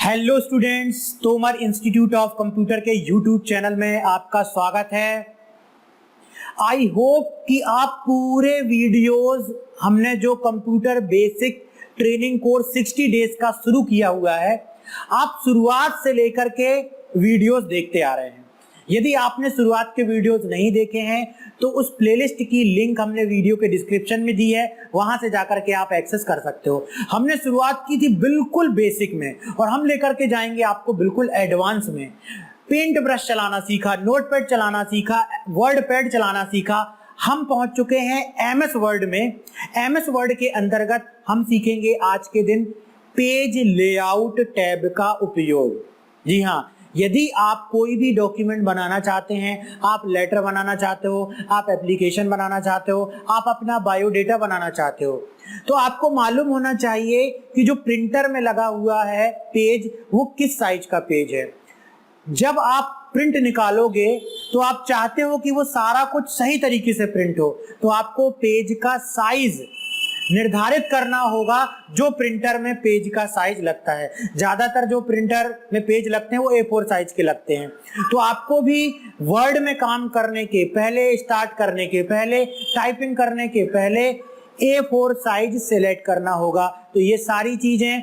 Hello students, Tomar institute of computer के YouTube channel में आपका स्वागत है। आई होप कि आप पूरे वीडियोस हमने जो computer basic training course 60 days का शुरू किया हुआ है, आप शुरुआत से लेकर के वीडियोस देखते आ रहे हैं। यदि आपने शुरुआत के वीडियोस नहीं देखे हैं तो उस प्लेलिस्ट की लिंक हमने वीडियो के डिस्क्रिप्शन में दी है, वहां से जाकर के आप एक्सेस कर सकते हो। हमने शुरुआत की थी बिल्कुल बेसिक में और हम लेकर के जाएंगे आपको बिल्कुल एडवांस में। पेंट ब्रश चलाना सीखा, नोटपैड चलाना सीखा, वर्ड पैड चलाना सीखा। हम पहुंच चुके हैं एमएस वर्ड में। एमएस वर्ड के अंतर्गत हम सीखेंगे आज के दिन पेज लेआउट टैब का उपयोग। जी हाँ, यदि आप कोई भी डॉक्यूमेंट बनाना चाहते हैं, आप लेटर बनाना चाहते हो, आप एप्लीकेशन बनाना चाहते हो, आप अपना बायोडेटा बनाना चाहते हो, तो आपको मालूम होना चाहिए कि जो प्रिंटर में लगा हुआ है पेज, वो किस साइज का पेज है। जब आप प्रिंट निकालोगे तो आप चाहते हो कि वो सारा कुछ सही तरीके से प्रिंट हो, तो आपको पेज का साइज निर्धारित करना होगा जो प्रिंटर में पेज का साइज लगता है। ज्यादातर जो प्रिंटर में पेज लगते हैं वो A4 साइज के लगते हैं। तो आपको भी वर्ड में काम करने के पहले, स्टार्ट करने के पहले, टाइपिंग करने के पहले A4 साइज सिलेक्ट करना होगा। तो ये सारी चीजें,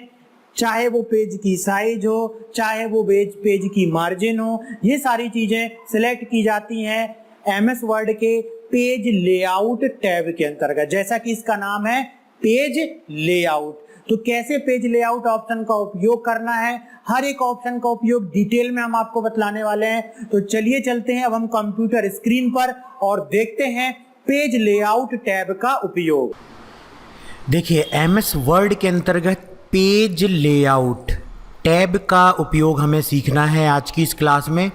चाहे वो पेज की साइज हो, चाहे वो पेज की मार्जिन हो, ये सारी चीजें सिलेक्ट की जाती हैं एमएस वर्ड के पेज लेआउट टैब के अंतर्गत। जैसा कि इसका नाम है पेज लेआउट, तो कैसे पेज लेआउट ऑप्शन का उपयोग करना है, हर एक ऑप्शन का उपयोग डिटेल में हम आपको बतलाने वाले हैं। तो चलिए चलते हैं अब हम कंप्यूटर स्क्रीन पर और देखते हैं पेज लेआउट टैब का उपयोग। देखिए, एमएस वर्ड के अंतर्गत पेज लेआउट टैब का उपयोग हमें सीखना है आज की इस क्लास में।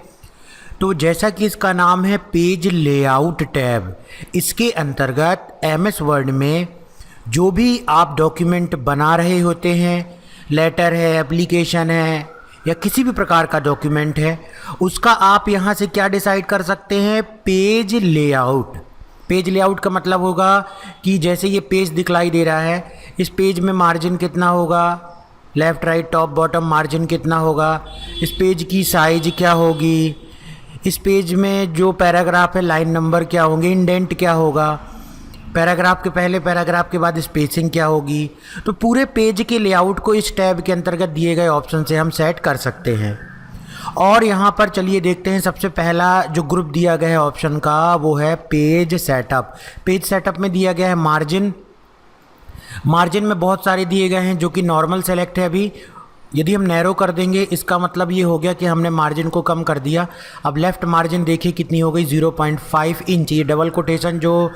तो जैसा कि इसका नाम है पेज लेआउट टैब, इसके अंतर्गत एमएस वर्ड में जो भी आप डॉक्यूमेंट बना रहे होते हैं, लेटर है, एप्लीकेशन है या किसी भी प्रकार का डॉक्यूमेंट है, उसका आप यहाँ से क्या डिसाइड कर सकते हैं, पेज लेआउट। पेज लेआउट का मतलब होगा कि जैसे ये पेज दिखलाई दे रहा है, इस पेज में मार्जिन कितना होगा, left right top bottom margin कितना होगा, इस पेज की साइज क्या होगी, इस पेज में जो पैराग्राफ है लाइन नंबर क्या होंगे, इंडेंट क्या होगा, पैराग्राफ के पहले पैराग्राफ के बाद स्पेसिंग क्या होगी। तो पूरे पेज के लेआउट को इस टैब के अंतर्गत दिए गए ऑप्शन से हम सेट कर सकते हैं। और यहाँ पर चलिए देखते हैं, सबसे पहला जो ग्रुप दिया गया है ऑप्शन का वो है पेज सेटअप। पेज सेटअप में दिया गया है मार्जिन। मार्जिन में बहुत सारे दिए गए हैं जो कि नॉर्मल सेलेक्ट है अभी। यदि हम नैरो कर देंगे इसका मतलब ये हो गया कि हमने मार्जिन को कम कर दिया। अब लेफ़्ट मार्जिन देखिए कितनी हो गई, 0.5 इंच। ये डबल कोटेशन जो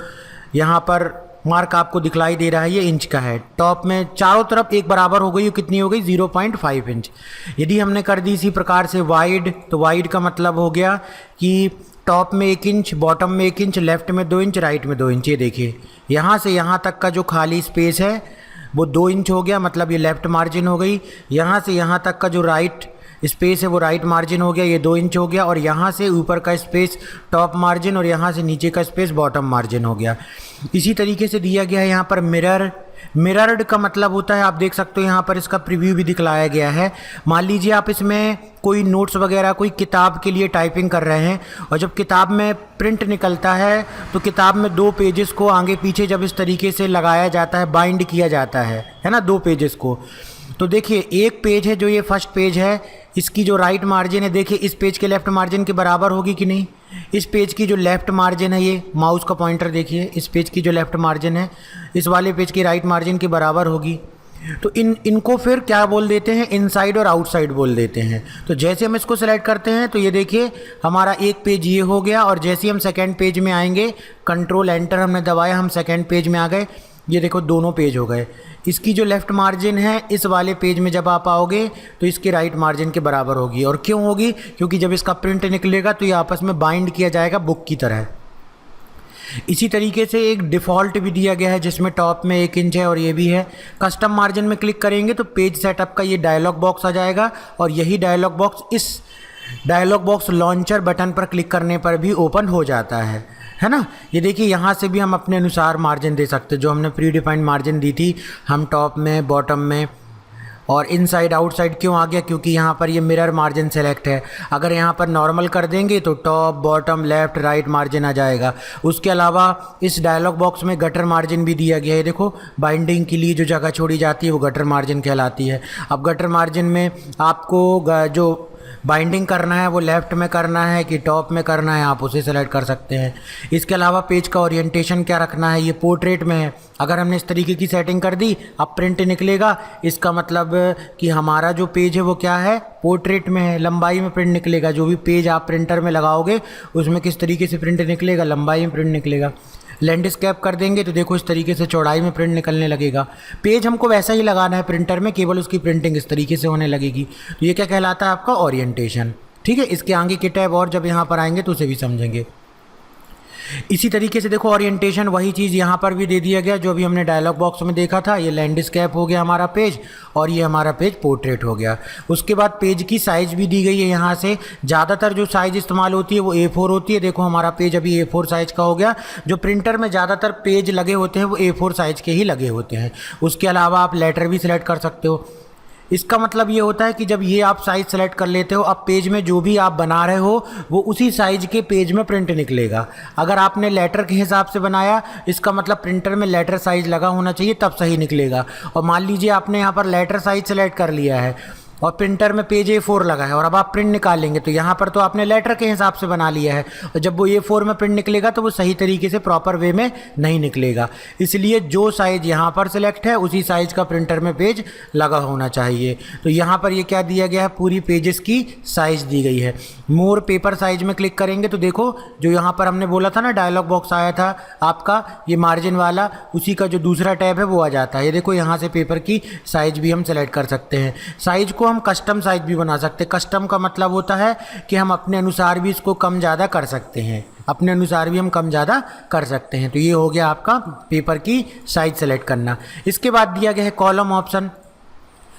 यहाँ पर मार्क आपको दिखलाई दे रहा है ये इंच का है। टॉप में चारों तरफ एक बराबर हो गई, ये कितनी हो गई, 0.5 इंच। यदि हमने कर दी इसी प्रकार से वाइड, तो वाइड का मतलब हो गया कि टॉप में 1 इंच, बॉटम में 1 इंच, लेफ्ट में 2 इंच, राइट में 2 इंच। ये देखिए यहाँ से यहाँ तक का जो खाली स्पेस है वो 2 इंच हो गया, मतलब ये लेफ़्ट मार्जिन हो गई। यहाँ से यहाँ तक का जो राइट स्पेस है वो राइट मार्जिन हो गया, ये 2 इंच हो गया। और यहाँ से ऊपर का स्पेस टॉप मार्जिन और यहाँ से नीचे का स्पेस बॉटम मार्जिन हो गया। इसी तरीके से दिया गया है यहाँ पर मिरर। मिरर्ड का मतलब होता है, आप देख सकते हो यहाँ पर इसका प्रीव्यू भी दिखलाया गया है। मान लीजिए आप इसमें कोई नोट्स वगैरह, कोई किताब के लिए टाइपिंग कर रहे हैं और जब किताब में प्रिंट निकलता है तो किताब में 2 पेजेस को आगे पीछे जब इस तरीके से लगाया जाता है, बाइंड किया जाता है ना, 2 पेजेस को। तो देखिए एक पेज है जो ये फर्स्ट पेज है, इसकी जो राइट मार्जिन है देखिए इस पेज के लेफ़्ट मार्जिन के बराबर होगी कि नहीं। इस पेज की जो लेफ़्ट मार्जिन है, ये माउस का पॉइंटर देखिए, इस पेज की जो लेफ़्ट मार्जिन है इस वाले पेज की राइट मार्जिन के बराबर होगी। तो इनको फिर क्या बोल देते हैं, इनसाइड और आउटसाइड बोल देते हैं। तो जैसे हम इसको सेलेक्ट करते हैं तो ये देखिए हमारा एक पेज ये हो गया, और जैसे हम सेकेंड पेज में आएंगे, कंट्रोल एंटर हमने दबाया, हम सेकेंड पेज में आ गए। ये देखो दोनों पेज हो गए। इसकी जो लेफ़्ट मार्जिन है इस वाले पेज में जब आप आओगे तो इसकी राइट मार्जिन के बराबर होगी। और क्यों होगी, क्योंकि जब इसका प्रिंट निकलेगा तो ये आपस में बाइंड किया जाएगा बुक की तरह। इसी तरीके से एक डिफ़ॉल्ट भी दिया गया है जिसमें टॉप में 1 इंच है और ये भी है। कस्टम मार्जिन में क्लिक करेंगे तो पेज सेटअप का ये डायलॉग बॉक्स आ जाएगा, और यही डायलॉग बॉक्स इस डायलॉग बॉक्स लॉन्चर बटन पर क्लिक करने पर भी ओपन हो जाता है ना। ये देखिए यहाँ से भी हम अपने अनुसार मार्जिन दे सकते हैं, जो हमने प्री डिफाइंड मार्जिन दी थी हम टॉप में, बॉटम में और इनसाइड आउटसाइड क्यों आ गया, क्योंकि यहाँ पर ये मिरर मार्जिन सेलेक्ट है। अगर यहाँ पर नॉर्मल कर देंगे तो top bottom left right margin आ जाएगा। उसके अलावा इस डायलॉग बॉक्स में गटर मार्जिन भी दिया गया है। देखो बाइंडिंग के लिए जो जगह छोड़ी जाती है वो गटर मार्जिन कहलाती है। अब गटर मार्जिन में आपको जो बाइंडिंग करना है वो लेफ़्ट में करना है कि टॉप में करना है, आप उसे सेलेक्ट कर सकते हैं। इसके अलावा पेज का ओरिएंटेशन क्या रखना है, ये पोर्ट्रेट में है। अगर हमने इस तरीके की सेटिंग कर दी, अब प्रिंट निकलेगा, इसका मतलब कि हमारा जो पेज है वो क्या है, पोर्ट्रेट में है, लंबाई में प्रिंट निकलेगा। जो भी पेज आप प्रिंटर में लगाओगे उसमें किस तरीके से प्रिंट निकलेगा, लंबाई में प्रिंट निकलेगा। लैंडस्केप कर देंगे तो देखो इस तरीके से चौड़ाई में प्रिंट निकलने लगेगा। पेज हमको वैसा ही लगाना है प्रिंटर में, केवल उसकी प्रिंटिंग इस तरीके से होने लगेगी। तो ये क्या कहलाता है आपका ओरिएंटेशन। ठीक है, इसके आगे के टैब और जब यहाँ पर आएंगे तो उसे भी समझेंगे। इसी तरीके से देखो ओरिएंटेशन वही चीज़ यहाँ पर भी दे दिया गया जो अभी हमने डायलॉग बॉक्स में देखा था। ये लैंडस्केप हो गया हमारा पेज और ये हमारा पेज पोर्ट्रेट हो गया। उसके बाद पेज की साइज़ भी दी गई है यहाँ से। ज़्यादातर जो साइज़ इस्तेमाल होती है वो A4 होती है। देखो हमारा पेज अभी A4 साइज़ का हो गया। जो प्रिंटर में ज़्यादातर पेज लगे होते हैं वो A4 साइज़ के ही लगे होते हैं। उसके अलावा आप लेटर भी सिलेक्ट कर सकते हो। इसका मतलब ये होता है कि जब ये आप साइज़ सेलेक्ट कर लेते हो, अब पेज में जो भी आप बना रहे हो वो उसी साइज़ के पेज में प्रिंट निकलेगा। अगर आपने लेटर के हिसाब से बनाया, इसका मतलब प्रिंटर में लेटर साइज़ लगा होना चाहिए, तब सही निकलेगा। और मान लीजिए आपने यहाँ पर लेटर साइज़ सेलेक्ट कर लिया है और प्रिंटर में पेज A4 लगा है और अब आप प्रिंट निकालेंगे तो यहाँ पर तो आपने लेटर के हिसाब से बना लिया है और जब वो A4 में प्रिंट निकलेगा तो वो सही तरीके से प्रॉपर वे में नहीं निकलेगा। इसलिए जो साइज़ यहाँ पर सिलेक्ट है उसी साइज़ का प्रिंटर में पेज लगा होना चाहिए। तो यहाँ पर ये क्या दिया गया है, पूरी पेजेस की साइज़ दी गई है। मोर पेपर साइज में क्लिक करेंगे तो देखो जो यहाँ पर हमने बोला था ना डायलॉग बॉक्स आया था आपका ये मार्जिन वाला, उसी का जो दूसरा टैब है वो आ जाता है। ये देखो यहाँ से पेपर की साइज़ भी हम सेलेक्ट कर सकते हैं। साइज़ को हम कस्टम साइज भी बना सकते हैं। कस्टम का मतलब होता है कि हम अपने अनुसार भी इसको कम ज़्यादा कर सकते हैं, अपने अनुसार भी हम कम ज़्यादा कर सकते हैं। तो ये हो गया आपका पेपर की साइज सेलेक्ट करना। इसके बाद दिया गया है कॉलम ऑप्शन।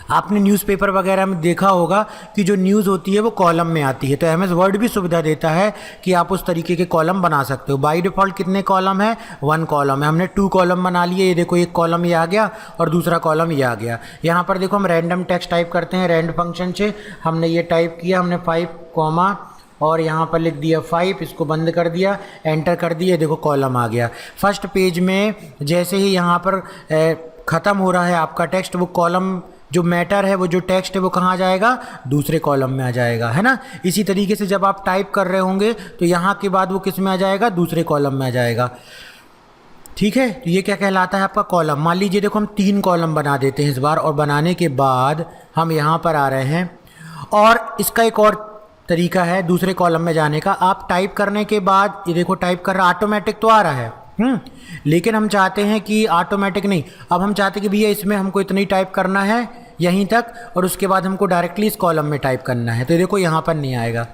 आपने न्यूज़पेपर वगैरह में देखा होगा कि जो न्यूज़ होती है वो कॉलम में आती है, तो एमएस वर्ड भी सुविधा देता है कि आप उस तरीके के कॉलम बना सकते हो। बाय डिफ़ॉल्ट कितने कॉलम है, 1 कॉलम है। हमने 2 कॉलम बना लिए। ये देखो एक कॉलम ये आ गया और दूसरा कॉलम ये आ गया। यहाँ पर देखो हम रैंडम टेक्स्ट टाइप करते हैं रैंड फंक्शन से। हमने ये टाइप किया, हमने 5 कॉमा और यहाँ पर लिख दिया 5, इसको बंद कर दिया, एंटर कर दिया, देखो कॉलम आ गया। फर्स्ट पेज में जैसे ही यहाँ पर ख़त्म हो रहा है आपका टेक्स्ट, वो कॉलम जो मैटर है, वो जो टेक्स्ट है वो कहाँ जाएगा, दूसरे कॉलम में आ जाएगा, है ना। इसी तरीके से जब आप टाइप कर रहे होंगे तो यहाँ के बाद वो किस में आ जाएगा, दूसरे कॉलम में आ जाएगा। ठीक है, तो ये क्या कहलाता है आपका कॉलम। मान लीजिए देखो हम 3 कॉलम बना देते हैं इस बार, और बनाने के बाद हम यहाँ पर आ रहे हैं। और इसका एक और तरीका है दूसरे कॉलम में जाने का। आप टाइप करने के बाद ये देखो टाइप कर रहा, ऑटोमेटिक तो आ रहा है, लेकिन हम चाहते हैं कि ऑटोमेटिक नहीं, अब हम चाहते हैं कि भैया इसमें हमको इतना ही टाइप करना है यहीं तक, और उसके बाद हमको डायरेक्टली इस कॉलम में टाइप करना है। तो देखो यहाँ पर नहीं आएगा।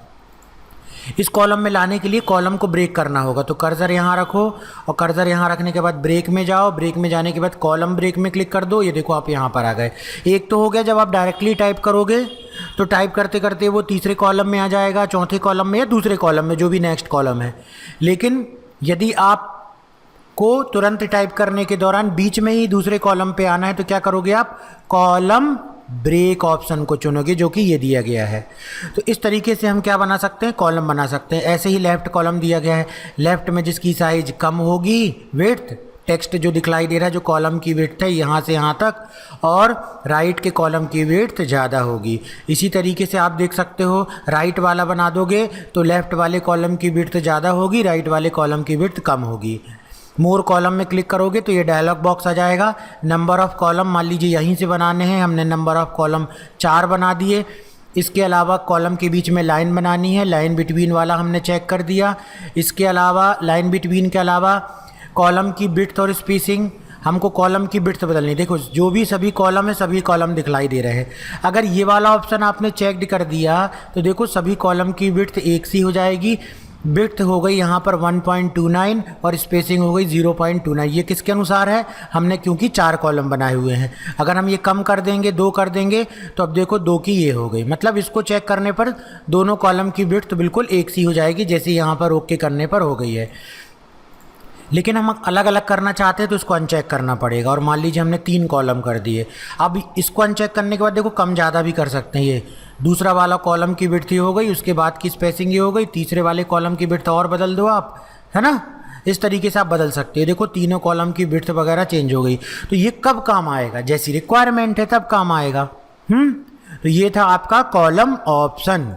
इस कॉलम में लाने के लिए कॉलम को ब्रेक करना होगा। तो कर्सर यहाँ रखो और कर्सर यहाँ रखने के बाद ब्रेक में जाओ। ब्रेक में जाने के बाद कॉलम ब्रेक में क्लिक कर दो। ये देखो आप यहाँ पर आ गए। एक तो हो गया, जब आप डायरेक्टली टाइप करोगे तो टाइप करते करते वो तीसरे कॉलम में आ जाएगा, चौथे कॉलम में या दूसरे कॉलम में, जो भी नेक्स्ट कॉलम है। लेकिन यदि आप को तुरंत टाइप करने के दौरान बीच में ही दूसरे कॉलम पे आना है तो क्या करोगे आप, कॉलम ब्रेक ऑप्शन को चुनोगे, जो कि ये दिया गया है। तो इस तरीके से हम क्या बना सकते हैं, कॉलम बना सकते हैं। ऐसे ही लेफ्ट कॉलम दिया गया है, लेफ्ट में जिसकी साइज कम होगी विड्थ, टेक्स्ट जो दिखलाई दे रहा है जो कॉलम की विड्थ है यहाँ से यहाँ तक, और राइट के कॉलम की विड्थ ज़्यादा होगी। इसी तरीके से आप देख सकते हो राइट वाला बना दोगे तो लेफ्ट वाले कॉलम की विड्थ ज़्यादा होगी, राइट वाले कॉलम की विड्थ कम होगी। मोर कॉलम में क्लिक करोगे तो ये डायलॉग बॉक्स आ जाएगा। नंबर ऑफ़ कॉलम मान लीजिए यहीं से बनाने हैं, हमने नंबर ऑफ़ कॉलम 4 बना दिए। इसके अलावा कॉलम के बीच में लाइन बनानी है, लाइन बिटवीन वाला हमने चेक कर दिया। इसके अलावा लाइन बिटवीन के अलावा कॉलम की विड्थ और स्पेसिंग, हमको कॉलम की विड्थ बदलनी। देखो जो भी सभी कॉलम है सभी कॉलम दिखलाई दे रहे हैं। अगर ये वाला ऑप्शन आपने चेकड कर दिया तो देखो सभी कॉलम की विड्थ एक सी हो जाएगी। विड्थ हो गई यहाँ पर 1.29 और स्पेसिंग हो गई 0.29। ये किसके अनुसार है, हमने क्योंकि 4 कॉलम बनाए हुए हैं। अगर हम ये कम कर देंगे, 2 कर देंगे, तो अब देखो 2 की ये हो गई। मतलब इसको चेक करने पर दोनों कॉलम की विड्थ बिल्कुल एक सी हो जाएगी, जैसे यहाँ पर ओके करने पर हो गई है। लेकिन हम अलग अलग करना चाहते हैं तो इसको अनचेक करना पड़ेगा। और मान लीजिए हमने 3 कॉलम कर दिए, अब इसको अनचेक करने के बाद देखो कम ज़्यादा भी कर सकते हैं। ये दूसरा वाला कॉलम की विड्थ हो गई, उसके बाद की स्पेसिंग ये हो गई, तीसरे वाले कॉलम की विड्थ और बदल दो आप, है ना। इस तरीके से आप बदल सकते हो। देखो तीनों कॉलम की विड्थ वगैरह चेंज हो गई। तो ये कब काम आएगा, जैसी रिक्वायरमेंट है तब काम आएगा। तो ये था आपका कॉलम ऑप्शन।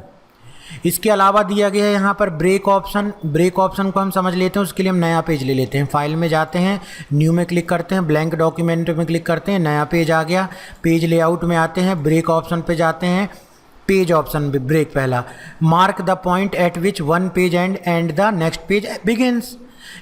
इसके अलावा दिया गया है यहाँ पर ब्रेक ऑप्शन। ब्रेक ऑप्शन को हम समझ लेते हैं, उसके लिए हम नया पेज ले लेते हैं। फाइल में जाते हैं, न्यू में क्लिक करते हैं, ब्लैंक डॉक्यूमेंट में क्लिक करते हैं, नया पेज आ गया। पेज लेआउट में आते हैं, ब्रेक ऑप्शन पे जाते हैं, पेज ऑप्शन ब्रेक पहला। Mark the point eight which one page and the next page begins.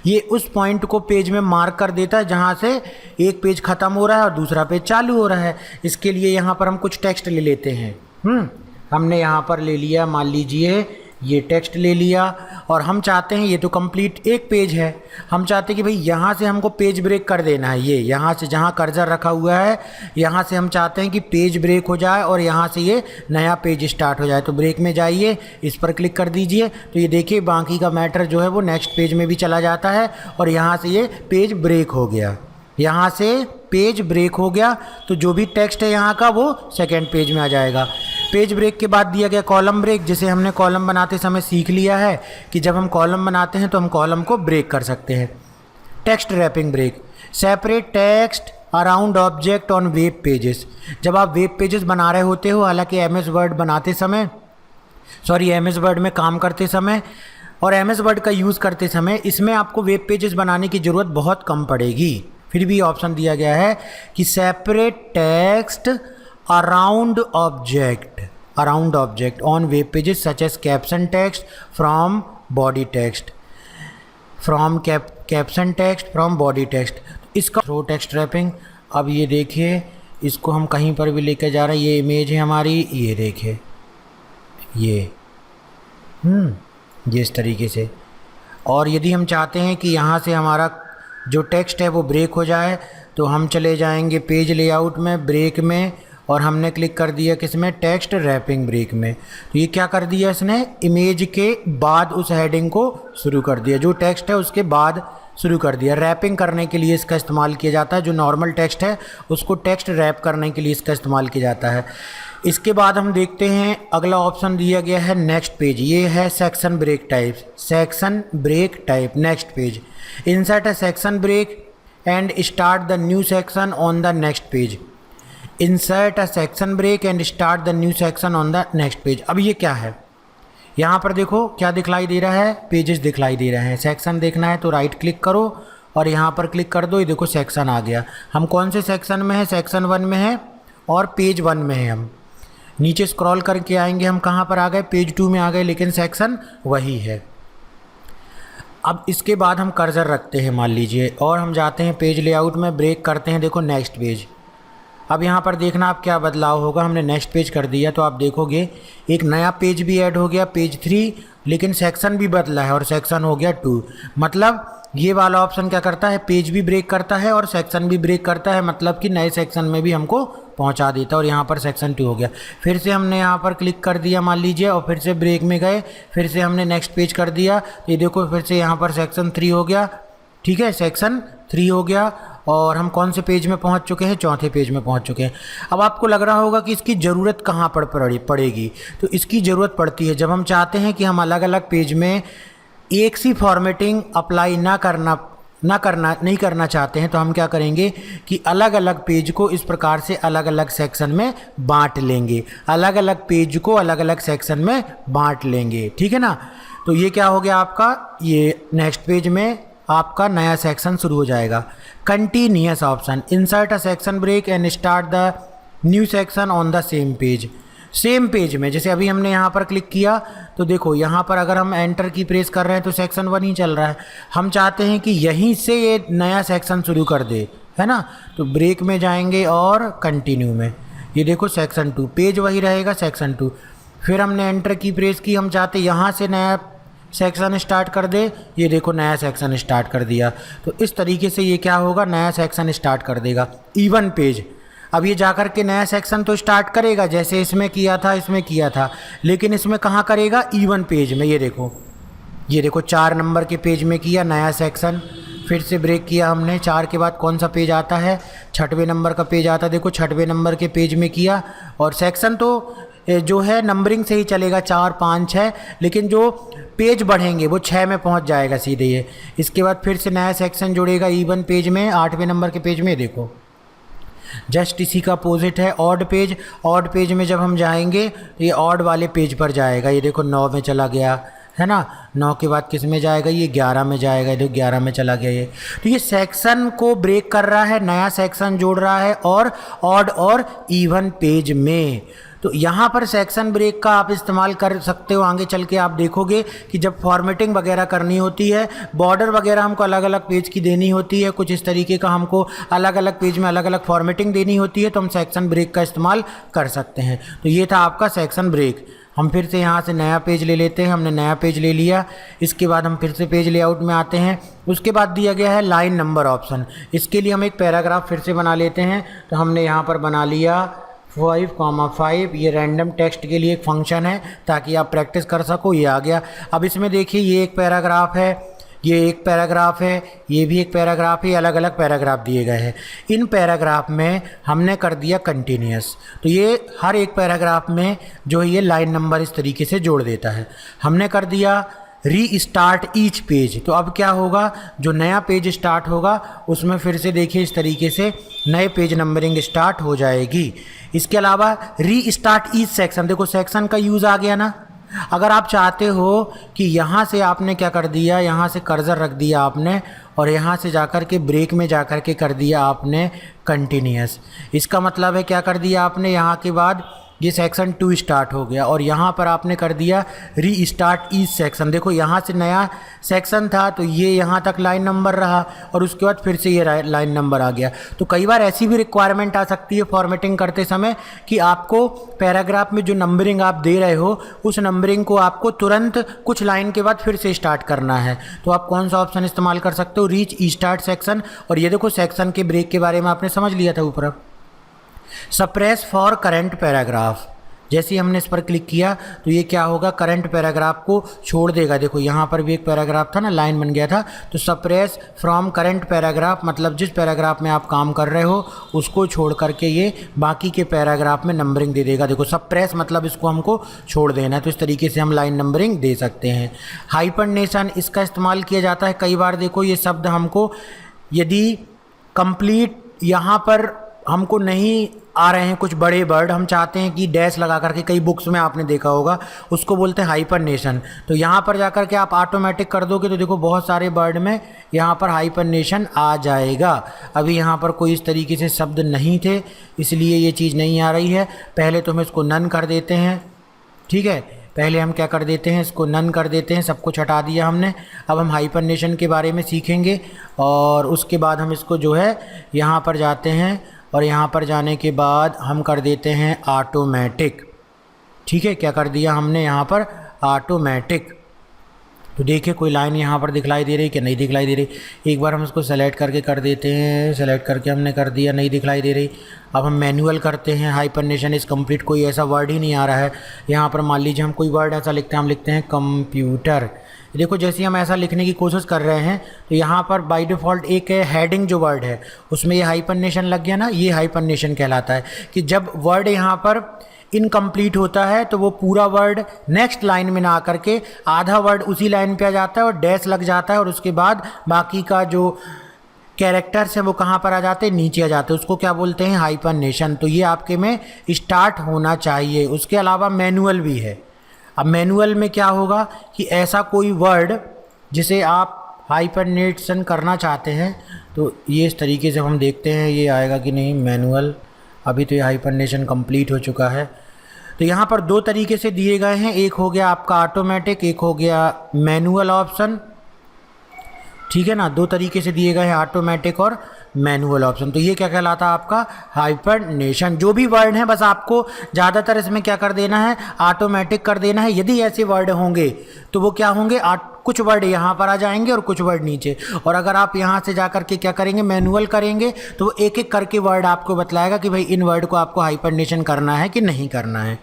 ये उस पॉइंट को पेज में मार्क कर देता है जहाँ से एक पेज ख़त्म हो रहा है और दूसरा पेज चालू हो रहा है। इसके लिए यहाँ पर हम कुछ टेक्स्ट ले लेते हैं। हमने यहाँ पर ले लिया, मान लीजिए ये टेक्स्ट ले लिया, और हम चाहते हैं, ये तो कंप्लीट एक पेज है, हम चाहते हैं कि भाई यहाँ से हमको पेज ब्रेक कर देना है। ये यहाँ से जहाँ कर्सर रखा हुआ है यहाँ से हम चाहते हैं कि पेज ब्रेक हो जाए और यहाँ से ये नया पेज स्टार्ट हो जाए। तो ब्रेक में जाइए, इस पर क्लिक कर दीजिए, तो ये देखिए बाकी का मैटर जो है वो नेक्स्ट पेज में भी चला जाता है और यहाँ से ये पेज ब्रेक हो गया। यहाँ से पेज ब्रेक हो गया तो जो भी टेक्स्ट है यहाँ का वो सेकेंड पेज में आ जाएगा। पेज ब्रेक के बाद दिया गया कॉलम ब्रेक, जिसे हमने कॉलम बनाते समय सीख लिया है कि जब हम कॉलम बनाते हैं तो हम कॉलम को ब्रेक कर सकते हैं। Text wrapping break, separate text around object on web pages. जब आप वेब पेजेस बना रहे होते हो, हालांकि एमएस वर्ड बनाते समय, एमएस वर्ड में काम करते समय और एमएस वर्ड का यूज़ करते समय इसमें आपको वेब पेजेस बनाने की ज़रूरत बहुत कम पड़ेगी। फिर भी ऑप्शन दिया गया है कि separate text around object on web pages such as caption text from body text, caption text from body text. इसका थ्रो टेक्स्ट रैपिंग, अब ये देखिए इसको हम कहीं पर भी लेकर जा रहे हैं। ये इमेज है हमारी, ये देखिए ये इस तरीके से। और यदि हम चाहते हैं कि यहाँ से हमारा जो टेक्स्ट है वो ब्रेक हो जाए तो हम चले जाएंगे पेज लेआउट में, ब्रेक में, और हमने क्लिक कर दिया किसमें, टेक्स्ट रैपिंग ब्रेक में। तो ये क्या कर दिया इसने, इमेज के बाद उस हेडिंग को शुरू कर दिया, जो टेक्स्ट है उसके बाद शुरू कर दिया। रैपिंग करने के लिए इसका इस्तेमाल किया जाता है। जो नॉर्मल टेक्स्ट है उसको टेक्स्ट रैप करने के लिए इसका इस्तेमाल किया जाता है। इसके बाद हम देखते हैं अगला ऑप्शन दिया गया है नेक्स्ट पेज। ये है section break type, next page. Insert a section break and start the new section on the next page. Insert a section break and start the new section on the next page. अब ये क्या है, यहाँ पर देखो क्या दिखलाई दे रहा है, पेजेस दिखलाई दे रहे हैं। सेक्शन देखना है तो राइट क्लिक करो और यहाँ पर क्लिक कर दो, ये देखो सेक्शन आ गया। हम कौन से सेक्शन में है, सेक्शन 1 में है और पेज 1 में है। हम नीचे स्क्रॉल करके आएंगे, हम कहाँ पर आ गए, पेज 2 में आ गए, लेकिन सेक्शन वही है। अब इसके बाद हम कर्सर रखते हैं मान लीजिए, और हम जाते हैं पेज लेआउट में, ब्रेक करते हैं, देखो नेक्स्ट पेज। अब यहाँ पर देखना आप क्या बदलाव होगा। हमने नेक्स्ट पेज कर दिया तो आप देखोगे एक नया पेज भी ऐड हो गया, पेज 3, लेकिन सेक्शन भी बदला है और सेक्शन हो गया 2। मतलब ये वाला ऑप्शन क्या करता है, पेज भी ब्रेक करता है और सेक्शन भी ब्रेक करता है, मतलब कि नए सेक्शन में भी हमको पहुंचा देता है। और यहाँ पर सेक्शन 2 हो गया। फिर से हमने यहाँ पर क्लिक कर दिया मान लीजिए, और फिर से ब्रेक में गए, फिर से हमने नेक्स्ट पेज कर दिया, तो ये देखो फिर से यहाँ पर सेक्शन 3 हो गया। ठीक है, सेक्शन 3 हो गया और हम कौन से पेज में पहुंच चुके हैं, चौथे पेज में पहुंच चुके हैं। अब आपको लग रहा होगा कि इसकी ज़रूरत कहाँ पर पड़ेगी, तो इसकी ज़रूरत पड़ती है जब हम चाहते हैं कि हम अलग अलग पेज में एक सी फॉर्मेटिंग अप्लाई नहीं करना चाहते हैं। तो हम क्या करेंगे कि अलग अलग पेज को इस प्रकार से अलग अलग सेक्शन में बांट लेंगे, अलग अलग पेज को अलग अलग सेक्शन में बांट लेंगे। ठीक है ना, तो ये क्या हो गया आपका, ये नेक्स्ट पेज में आपका नया सेक्शन शुरू हो जाएगा। Continuous option, insert a section break and start the new section on the same page. Same page में, जैसे अभी हमने यहाँ पर क्लिक किया तो देखो यहाँ पर अगर हम एंटर की प्रेस कर रहे हैं तो सेक्शन 1 ही चल रहा है। हम चाहते हैं कि यहीं से ये नया सेक्शन शुरू कर दे, है ना, तो ब्रेक में जाएंगे और कंटिन्यू में, ये देखो सेक्शन 2, पेज वही रहेगा सेक्शन 2। फिर हमने एंटर की प्रेस की, हम चाहते यहाँ से नया सेक्शन स्टार्ट कर दे, ये देखो नया सेक्शन स्टार्ट कर दिया। तो इस तरीके से ये क्या होगा, नया सेक्शन स्टार्ट कर देगा। इवन पेज, अब ये जाकर के नया सेक्शन तो स्टार्ट करेगा जैसे इसमें किया था, लेकिन इसमें कहाँ करेगा, इवन पेज में। ये देखो 4 नंबर के पेज में किया नया सेक्शन, फिर से ब्रेक किया हमने। 4 के बाद कौन सा पेज आता है, 6वें नंबर का पेज आता है। देखो 6वें नंबर के पेज में किया, और सेक्शन तो जो है नंबरिंग से ही चलेगा 4, 5, 6, लेकिन जो पेज बढ़ेंगे वो 6 में पहुंच जाएगा सीधे ये। इसके बाद फिर से नया सेक्शन जुड़ेगा इवन पेज में, 8वें नंबर के पेज में। देखो जस्ट इसी का अपोजिट है ऑड पेज। ऑड पेज में जब हम जाएंगे तो ये ऑड वाले पेज पर जाएगा। ये देखो 9 में चला गया है ना, 9 के बाद किस में जाएगा, ये 11 में जाएगा। देखो 11 में चला गया ये। तो ये सेक्शन को ब्रेक कर रहा है, नया सेक्शन जोड़ रहा है, और ऑड और इवन पेज में। तो यहाँ पर सेक्शन ब्रेक का आप इस्तेमाल कर सकते हो। आगे चल के आप देखोगे कि जब फॉर्मेटिंग वगैरह करनी होती है, बॉर्डर वगैरह हमको अलग अलग पेज की देनी होती है, कुछ इस तरीके का हमको अलग अलग पेज में अलग अलग फॉर्मेटिंग देनी होती है, तो हम सेक्शन ब्रेक का इस्तेमाल कर सकते हैं। तो ये था आपका सेक्शन ब्रेक। हम फिर से यहाँ से नया पेज ले लेते हैं। हमने नया पेज ले लिया। इसके बाद हम फिर से पेज लेआउट में आते हैं। उसके बाद दिया गया है लाइन नंबर ऑप्शन। इसके लिए हम एक पैराग्राफ फिर से बना लेते हैं। तो हमने यहाँ पर बना लिया 5,5। ये रैंडम टेक्स्ट के लिए एक फंक्शन है ताकि आप प्रैक्टिस कर सको। ये आ गया। अब इसमें देखिए ये एक पैराग्राफ है, ये एक पैराग्राफ है, ये भी एक पैराग्राफ है, अलग अलग पैराग्राफ दिए गए हैं। इन पैराग्राफ में हमने कर दिया कंटिन्यूअस। तो ये हर एक पैराग्राफ में जो है ये लाइन नंबर इस तरीके से जोड़ देता है। हमने कर दिया री स्टार्ट ईच पेज। तो अब क्या होगा, जो नया पेज स्टार्ट होगा उसमें फिर से देखिए इस तरीके से नए पेज नंबरिंग स्टार्ट हो जाएगी। इसके अलावा री स्टार्ट ईच सेक्शन, देखो सेक्शन का यूज़ आ गया ना। अगर आप चाहते हो कि यहाँ से आपने क्या कर दिया, यहाँ से कर्सर रख दिया आपने, और यहाँ से जाकर के ब्रेक में जाकर के कर दिया आपने कंटिन्यूअस। इसका मतलब है क्या कर दिया आपने, यहाँ के बाद ये सेक्शन 2 स्टार्ट हो गया, और यहाँ पर आपने कर दिया री स्टार्ट ईच सेक्शन। देखो यहाँ से नया सेक्शन था तो ये यहाँ तक लाइन नंबर रहा, और उसके बाद फिर से ये लाइन नंबर आ गया। तो कई बार ऐसी भी रिक्वायरमेंट आ सकती है फॉर्मेटिंग करते समय कि आपको पैराग्राफ में जो नंबरिंग आप दे रहे हो उस नंबरिंग को आपको तुरंत कुछ लाइन के बाद फिर से स्टार्ट करना है। तो आप कौन सा ऑप्शन इस्तेमाल कर सकते हो, रीच स्टार्ट सेक्शन। और ये देखो सेक्शन के ब्रेक के बारे में आपने समझ लिया था ऊपर। सप्रेस फॉर करंट पैराग्राफ, जैसे ही हमने इस पर क्लिक किया तो ये क्या होगा, करंट पैराग्राफ को छोड़ देगा। देखो यहाँ पर भी एक पैराग्राफ था ना, लाइन बन गया था। तो सप्रेस फ्रॉम करंट पैराग्राफ मतलब जिस पैराग्राफ में आप काम कर रहे हो उसको छोड़ करके ये बाकी के पैराग्राफ में नंबरिंग दे देगा। देखो सप्रेस मतलब इसको हमको छोड़ देना है। तो इस तरीके से हम लाइन नंबरिंग दे सकते हैं। हाइपरनेशन इसका इस्तेमाल किया जाता है कई बार। देखो ये शब्द हमको यदि कंप्लीट यहाँ पर हमको नहीं आ रहे हैं कुछ बड़े वर्ड, हम चाहते हैं कि डैश लगा करके, कई बुक्स में आपने देखा होगा, उसको बोलते हैं हाइपरनेशन। तो यहाँ पर जाकर के आप ऑटोमेटिक कर दोगे तो देखो बहुत सारे वर्ड में यहाँ पर हाइपरनेशन आ जाएगा। अभी यहाँ पर कोई इस तरीके से शब्द नहीं थे इसलिए ये चीज़ नहीं आ रही है। पहले तो हम इसको नन कर देते हैं, ठीक है। पहले हम क्या कर देते हैं, इसको नन कर देते हैं, सब कुछ हटा दिया हमने। अब हम हाइपरनेशन के बारे में सीखेंगे, और उसके बाद हम इसको जो है यहाँ पर जाते हैं, और यहाँ पर जाने के बाद हम कर देते हैं ऑटोमेटिक। ठीक है, क्या कर दिया हमने यहाँ पर, ऑटोमेटिक। तो देखिए कोई लाइन यहाँ पर दिखलाई दे रही कि नहीं दिखलाई दे रही। एक बार हम इसको सेलेक्ट करके कर देते हैं, सेलेक्ट करके हमने कर दिया, नहीं दिखलाई दे रही। अब हम मैनुअल करते हैं, हाइपरनेशन इज़ कंप्लीट, कोई ऐसा वर्ड ही नहीं आ रहा है। यहाँ पर मान लीजिए हम कोई वर्ड ऐसा लिखते हैं, हम लिखते हैं कंप्यूटर। देखो जैसे ही हम ऐसा लिखने की कोशिश कर रहे हैं तो यहाँ पर बाय डिफ़ॉल्ट एक हेडिंग जो वर्ड है उसमें ये हाइपरनेशन लग गया ना, ये हाइपरनेशन कहलाता है। कि जब वर्ड यहाँ पर इनकम्प्लीट होता है तो वो पूरा वर्ड नेक्स्ट लाइन में ना आकर के आधा वर्ड उसी लाइन पे आ जाता है और डैश लग जाता है, और उसके बाद बाकी का जो कैरेक्टर्स है वो कहाँ पर आ जाते हैं, नीचे आ जाते हैं। उसको क्या बोलते हैं, हाइपरनेशन। तो ये आपके में स्टार्ट होना चाहिए। उसके अलावा मैनुअल भी है। अब मैनुअल में क्या होगा कि ऐसा कोई वर्ड जिसे आप हाइपरनेशन करना चाहते हैं तो ये इस तरीके से हम देखते हैं ये आएगा कि नहीं मैनुअल। अभी तो ये हाइपरनेशन कंप्लीट हो चुका है। तो यहाँ पर 2 तरीके से दिए गए हैं, एक हो गया आपका ऑटोमेटिक, एक हो गया मैनुअल ऑप्शन। ठीक है ना, 2 तरीके से दिए गए हैं, ऑटोमेटिक और मैनुअल ऑप्शन। तो ये क्या कहलाता है आपका, हाइपरनेशन। जो भी वर्ड हैं बस आपको ज़्यादातर इसमें क्या कर देना है, ऑटोमेटिक कर देना है। यदि ऐसे वर्ड होंगे तो वो क्या होंगे, कुछ वर्ड यहाँ पर आ जाएंगे और कुछ वर्ड नीचे। और अगर आप यहाँ से जा करके क्या करेंगे, मैनुअल करेंगे, तो वो एक एक करके वर्ड आपको बतलाएगा कि भाई इन वर्ड को आपको हाइपरनेशन करना है कि नहीं करना है।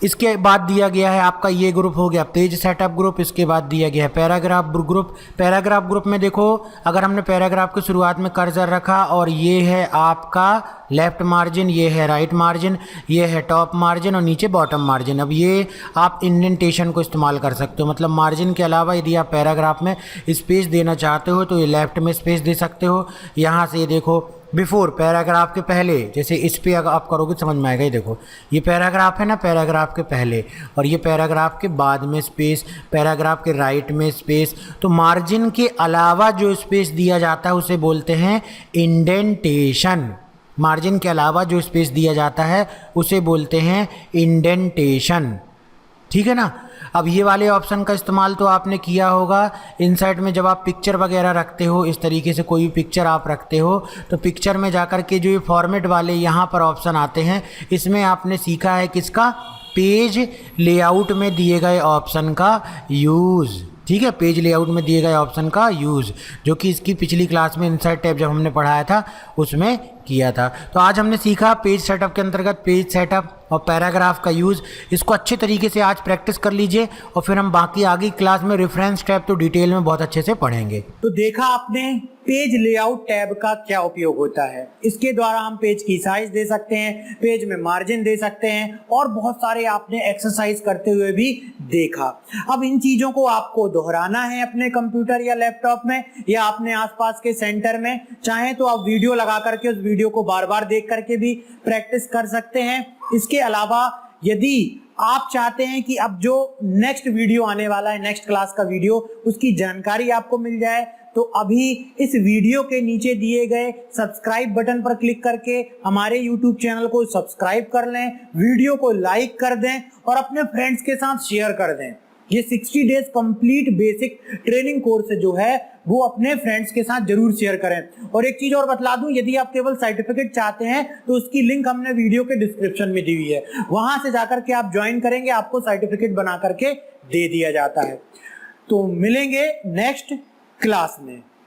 इसके बाद दिया गया है आपका ये ग्रुप हो गया पेज सेटअप ग्रुप। इसके बाद दिया गया है पैराग्राफ ग्रुप। पैराग्राफ ग्रुप में देखो, अगर हमने पैराग्राफ की शुरुआत में कर्सर रखा और ये है आपका लेफ्ट मार्जिन, ये है राइट मार्जिन, ये है टॉप मार्जिन और नीचे बॉटम मार्जिन। अब ये आप इंडेंटेशन को इस्तेमाल कर सकते हो, मतलब मार्जिन के अलावा यदि आप पैराग्राफ में स्पेस देना चाहते हो तो ये लेफ्ट में स्पेस दे सकते हो। यहाँ से देखो बिफोर, पैराग्राफ के पहले, जैसे इस पे अगर आप करोगे समझ में आएगा। ये देखो, ये पैराग्राफ है ना, पैराग्राफ के पहले, और ये पैराग्राफ के बाद में स्पेस, पैराग्राफ के राइट में स्पेस। तो मार्जिन के अलावा जो स्पेस दिया जाता है उसे बोलते हैं इंडेंटेशन। मार्जिन के अलावा जो स्पेस दिया जाता है उसे बोलते हैं इंडेंटेशन, ठीक है ना। अब ये वाले ऑप्शन का इस्तेमाल तो आपने किया होगा इनसाइट में, जब आप पिक्चर वगैरह रखते हो, इस तरीके से कोई भी पिक्चर आप रखते हो तो पिक्चर में जाकर के जो ये फॉर्मेट वाले यहाँ पर ऑप्शन आते हैं, इसमें आपने सीखा है किसका, पेज लेआउट में दिए गए ऑप्शन का यूज़, ठीक है, पेज लेआउट में दिए गए ऑप्शन का यूज़, जो कि इसकी पिछली क्लास में इनसाइट टैब जब हमने पढ़ाया था उसमें किया था। तो आज हमने सीखा पेज सेटअप के अंतर्गत पेज सेटअप और पैराग्राफ का यूज़। इसको अच्छे तरीके से आज प्रैक्टिस कर लीजिए और फिर हम बाकी आगे क्लास में रेफरेंस टैब तो डिटेल में बहुत अच्छे से पढ़ेंगे। तो देखा आपने पेज लेआउट टैब का क्या उपयोग होता है। इसके द्वारा हम पेज की साइज दे सकते हैं, पेज में मार्जिन दे सकते हैं और बहुत सारे आपने एक्सरसाइज करते हुए भी देखा। अब इन चीजों को आपको दोहराना है अपने कंप्यूटर या लैपटॉप में या अपने आसपास के सेंटर में। चाहे तो आप वीडियो लगा करके उस वीडियो को बार बार देख करके भी प्रैक्टिस कर सकते हैं। इसके अलावा यदि आप चाहते हैं कि अब जो नेक्स्ट वीडियो आने वाला है, नेक्स्ट क्लास का वीडियो, उसकी जानकारी आपको मिल जाए, तो अभी इस वीडियो के नीचे दिए गए सब्सक्राइब बटन पर क्लिक करके हमारे YouTube चैनल को सब्सक्राइब कर लें, वीडियो को लाइक कर दें और अपने फ्रेंड्स के साथ शेयर कर दें। ये 60 days complete basic training course जो है वो अपने फ्रेंड्स के साथ जरूर शेयर करें। और एक चीज और बतला दूं, यदि आप केवल सर्टिफिकेट चाहते हैं तो उसकी लिंक हमने वीडियो के डिस्क्रिप्शन में दी हुई है, वहां से जाकर के आप ज्वाइन करेंगे, आपको सर्टिफिकेट बना करके दे दिया जाता है। तो मिलेंगे नेक्स्ट क्लास में।